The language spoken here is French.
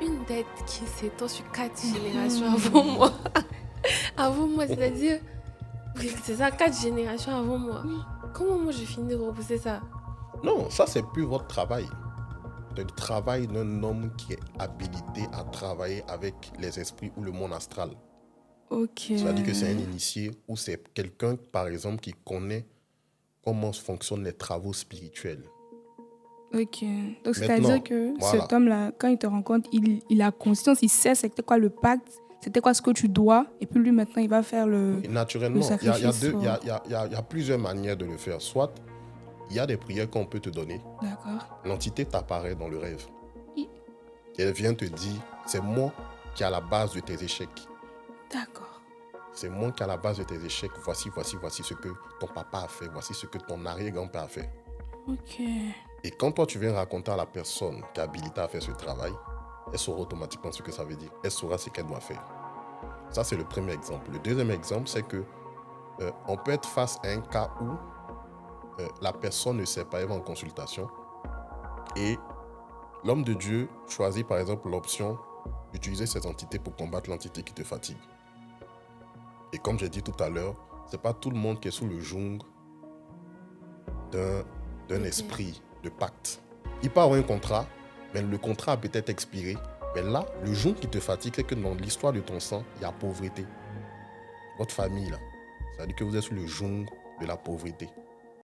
une dette qui s'étend sur 4 générations avant moi. Avant moi, c'est-à-dire, oui, c'est ça, 4 générations avant moi. Comment moi je finis de repousser ça? Non, ça, c'est plus votre travail. C'est le travail d'un homme qui est habilité à travailler avec les esprits ou le monde astral. Ok. C'est-à-dire que c'est un initié ou c'est quelqu'un, par exemple, qui connaît comment fonctionnent les travaux spirituels. Ok. Donc, Maintenant, c'est-à-dire que voilà. cet homme-là, quand il te rencontre, il a conscience, il sait c'était quoi le pacte, c'était quoi ce que tu dois, et puis lui, maintenant, il va faire le Naturellement, il sacrifice. y a plusieurs manières de le faire. Soit, il y a des prières qu'on peut te donner. D'accord. L'entité t'apparaît dans le rêve. I- Et elle vient te dire, c'est moi qui est à la base de tes échecs. D'accord. C'est moi qui est à la base de tes échecs. Voici ce que ton papa a fait. Voici ce que ton arrière-grand-père a fait. Ok. Et quand toi, tu viens raconter à la personne qui est habilitée à faire ce travail, elle saura automatiquement ce que ça veut dire. Elle saura ce qu'elle doit faire. Ça, c'est le premier exemple. Le deuxième exemple, c'est que on peut être face à un cas où la personne ne sait pas, elle va en consultation et l'homme de Dieu choisit par exemple l'option d'utiliser ces entités pour combattre l'entité qui te fatigue. Et comme j'ai dit tout à l'heure, c'est pas tout le monde qui est sous le joug d'un esprit de pacte. Il peut avoir un contrat, mais le contrat a peut-être expiré. Mais là, le joug qui te fatigue, c'est que dans l'histoire de ton sang, il y a pauvreté. Votre famille, là, ça veut dire que vous êtes sous le joug de la pauvreté.